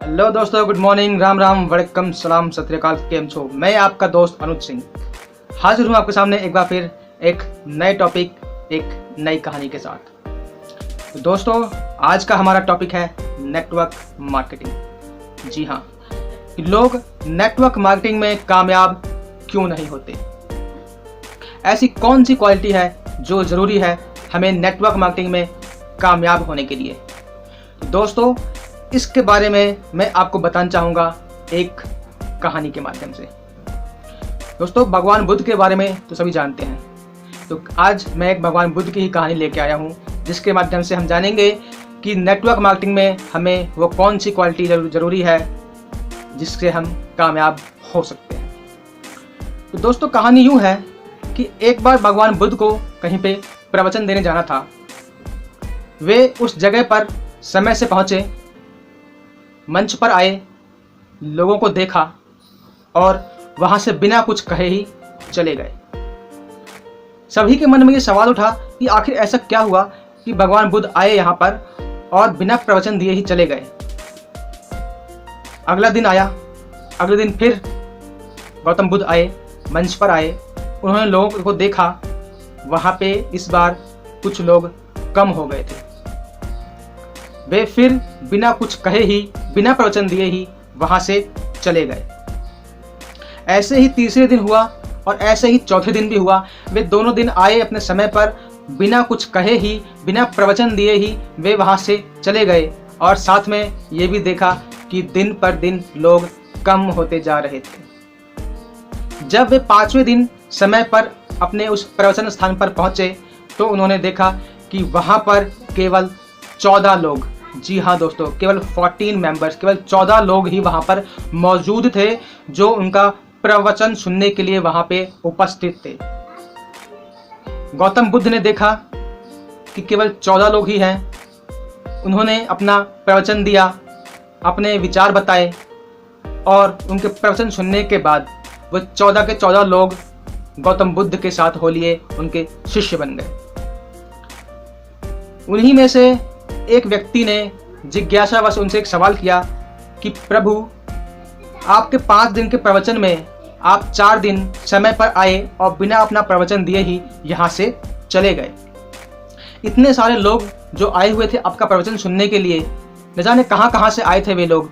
Hello दोस्तों, good morning, Ram Ram, वड़कम, सलाम, सत श्री अकाल। केम छो? मैं आपका दोस्त अनुज सिंह हाजिर हूँ आपके सामने एक बार फिर एक नए टॉपिक, एक नई कहानी के साथ। तो दोस्तों, आज का हमारा टॉपिक है नेटवर्क मार्केटिंग। जी हाँ, कि लोग नेटवर्क मार्केटिंग में कामयाब क्यों नहीं होते। ऐसी कौन सी क्वालिटी है जो ज़रूरी है हमें नेटवर्क मार्केटिंग में कामयाब होने के लिए। तो दोस्तों, इसके बारे में मैं आपको बताना चाहूँगा एक कहानी के माध्यम से। दोस्तों, भगवान बुद्ध के बारे में तो सभी जानते हैं, तो आज मैं एक भगवान बुद्ध की ही कहानी लेके आया हूँ, जिसके माध्यम से हम जानेंगे कि नेटवर्क मार्केटिंग में हमें वो कौन सी क्वालिटी ज़रूरी है जिससे हम कामयाब हो सकते हैं। तो दोस्तों, कहानी यूँ है कि एक बार भगवान बुद्ध को कहीं पे प्रवचन देने जाना था। वे उस जगह पर समय से पहुँचे, मंच पर आए, लोगों को देखा और वहां से बिना कुछ कहे ही चले गए। सभी के मन में ये सवाल उठा कि आखिर ऐसा क्या हुआ कि भगवान बुद्ध आए यहाँ पर और बिना प्रवचन दिए ही चले गए। अगला दिन आया, अगले दिन फिर गौतम बुद्ध आए, मंच पर आए, उन्होंने लोगों को देखा, वहां पे इस बार कुछ लोग कम हो गए थे। वे फिर बिना कुछ कहे ही, बिना प्रवचन दिए ही वहां से चले गए। ऐसे ही तीसरे दिन हुआ और ऐसे ही चौथे दिन भी हुआ। वे दोनों दिन आए अपने समय पर, बिना कुछ कहे ही, बिना प्रवचन दिए ही वे वहां से चले गए। और साथ में ये भी देखा कि दिन पर दिन लोग कम होते जा रहे थे। जब वे पांचवें दिन समय पर अपने उस प्रवचन स्थान पर पहुंचे तो उन्होंने देखा कि वहां पर केवल 14 लोग, जी हाँ दोस्तों, केवल 14 मेंबर्स, केवल 14 लोग ही वहां पर मौजूद थे जो उनका प्रवचन सुनने के लिए वहां पे उपस्थित थे। गौतम बुद्ध ने देखा कि केवल 14 लोग ही हैं। उन्होंने अपना प्रवचन दिया, अपने विचार बताए और उनके प्रवचन सुनने के बाद वो 14 के 14 लोग गौतम बुद्ध के साथ हो लिए उनके शिष्य बन गए। उन्हीं में से एक व्यक्ति ने जिज्ञासावश उनसे एक सवाल किया कि प्रभु, आपके 5 दिन के प्रवचन में आप 4 दिन समय पर आए और बिना अपना प्रवचन दिए ही यहाँ से चले गए। इतने सारे लोग जो आए हुए थे आपका प्रवचन सुनने के लिए, न जाने कहाँ कहाँ से आए थे वे लोग।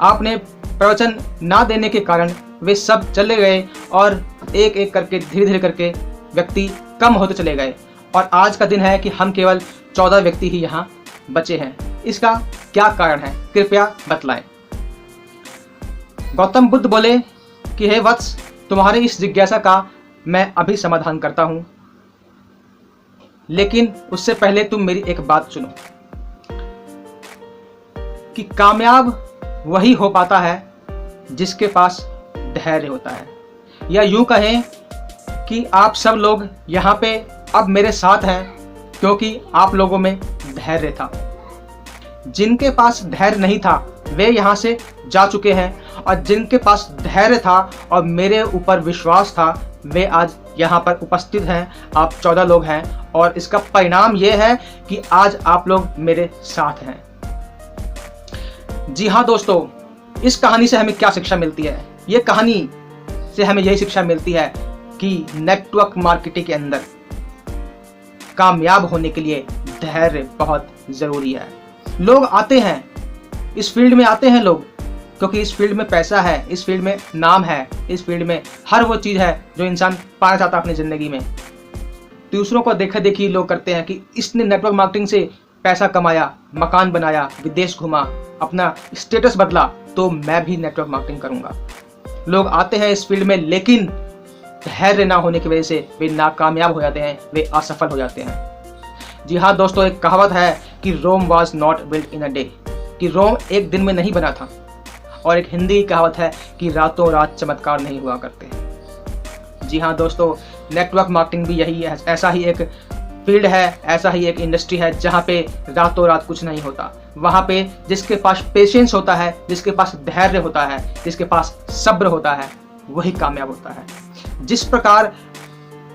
आपने प्रवचन ना देने के कारण वे सब चले गए और एक एक करके, धीरे धीरे करके व्यक्ति कम होते चले गए। और आज का दिन है कि हम केवल 14 व्यक्ति ही यहाँ बचे हैं। इसका क्या कारण है, कृपया बतलाएं। गौतम बुद्ध बोले कि हे वत्स, तुम्हारी इस जिज्ञासा का मैं अभी समाधान करता हूं, लेकिन उससे पहले तुम मेरी एक बात सुनो कि कामयाब वही हो पाता है जिसके पास धैर्य होता है। या यूं कहें कि आप सब लोग यहाँ पे अब मेरे साथ हैं क्योंकि आप लोगों में धैर्य था। जिनके पास धैर्य नहीं था वे यहाँ से जा चुके हैं, और जिनके पास धैर्य था और मेरे ऊपर विश्वास था वे आज यहाँ पर उपस्थित हैं। आप 14 लोग हैं और इसका परिणाम ये है कि आज आप लोग मेरे साथ हैं। जी हाँ दोस्तों, इस कहानी से हमें क्या शिक्षा मिलती है? ये कहानी से हमें यही शिक्षा मिलती है कि नेटवर्क मार्केटिंग के अंदर कामयाब होने के लिए धैर्य बहुत ज़रूरी है। लोग आते हैं, इस फील्ड में आते हैं लोग क्योंकि इस फील्ड में पैसा है, इस फील्ड में नाम है, इस फील्ड में हर वो चीज़ है जो इंसान पाना चाहता है अपनी ज़िंदगी में। दूसरों को देखा देखी लोग करते हैं कि इसने नेटवर्क मार्केटिंग से पैसा कमाया, मकान बनाया, विदेश घूमा, अपना स्टेटस बदला, तो मैं भी नेटवर्क मार्केटिंग करूँगा। लोग आते हैं इस फील्ड में, लेकिन धैर्य ना होने की वजह से वे नाकामयाब हो जाते हैं, वे असफल हो जाते हैं। जी हाँ दोस्तों, एक कहावत है कि Rome was not built in a day, कि रोम एक दिन में नहीं बना था। और एक हिंदी की कहावत है कि रातों रात चमत्कार नहीं हुआ करते। जी हाँ दोस्तों, नेटवर्क मार्केटिंग भी यही है, ऐसा ही एक फील्ड है, ऐसा ही एक इंडस्ट्री है जहाँ पे रातों रात कुछ नहीं होता। वहाँ पे जिसके पास पेशेंस होता है, जिसके पास धैर्य होता है, जिसके पास सब्र होता है, वही कामयाब होता है। जिस प्रकार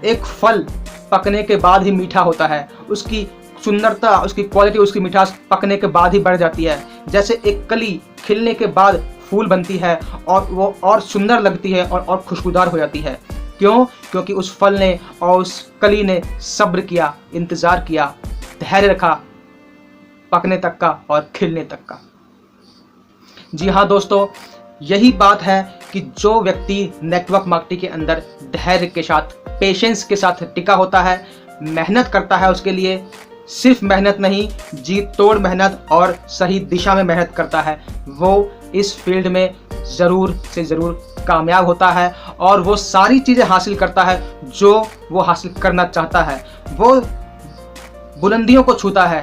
एक फल पकने के बाद ही मीठा होता है, उसकी सुंदरता, उसकी क्वालिटी, उसकी मिठास पकने के बाद ही बढ़ जाती है। जैसे एक कली खिलने के बाद फूल बनती है और वो और सुंदर लगती है और खुशबूदार हो जाती है। क्यों? क्योंकि उस फल ने और उस कली ने सब्र किया, इंतज़ार किया, धैर्य रखा पकने तक का और खिलने तक का। जी हाँ दोस्तों, यही बात है कि जो व्यक्ति नेटवर्क मार्केटिंग के अंदर धैर्य के साथ, पेशेंस के साथ टिका होता है, मेहनत करता है, उसके लिए सिर्फ मेहनत नहीं, जी तोड़ मेहनत और सही दिशा में मेहनत करता है, वो इस फील्ड में ज़रूर से ज़रूर कामयाब होता है और वो सारी चीज़ें हासिल करता है जो वो हासिल करना चाहता है। वो बुलंदियों को छूता है,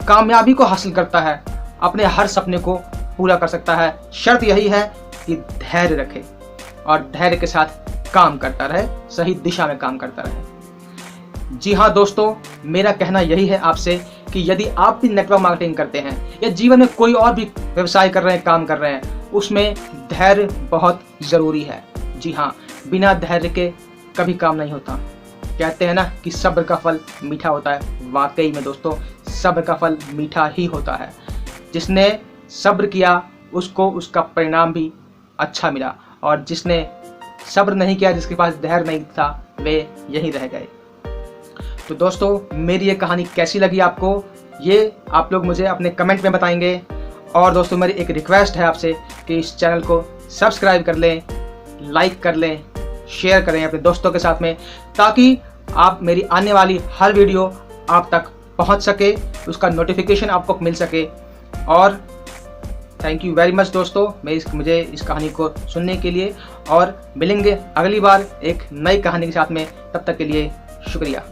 कामयाबी को हासिल करता है, अपने हर सपने को पूरा कर सकता है। शर्त यही है कि धैर्य रखे और धैर्य के साथ काम करता रहे, सही दिशा में काम करता रहे। जी हाँ दोस्तों, मेरा कहना यही है आपसे कि यदि आप भी नेटवर्क मार्केटिंग करते हैं या जीवन में कोई और भी व्यवसाय कर रहे हैं, काम कर रहे हैं, उसमें धैर्य बहुत ज़रूरी है। जी हाँ, बिना धैर्य के कभी काम नहीं होता। कहते हैं ना कि सब्र का फल मीठा होता है। वाकई में दोस्तों, सब्र का फल मीठा ही होता है। जिसने सब्र किया उसको उसका परिणाम भी अच्छा मिला और जिसने सब्र नहीं किया, जिसके पास धैर्य नहीं था, वे यहीं रह गए। तो दोस्तों, मेरी ये कहानी कैसी लगी आपको, ये आप लोग मुझे अपने कमेंट में बताएंगे। और दोस्तों, मेरी एक रिक्वेस्ट है आपसे कि इस चैनल को सब्सक्राइब कर लें, लाइक कर लें, शेयर करें अपने दोस्तों के साथ में, ताकि आप मेरी आने वाली हर वीडियो आप तक पहुंच सके, उसका नोटिफिकेशन आपको मिल सके। और थैंक यू वेरी मच दोस्तों, मुझे इस कहानी को सुनने के लिए। और मिलेंगे अगली बार एक नई कहानी के साथ में, तब तक के लिए शुक्रिया।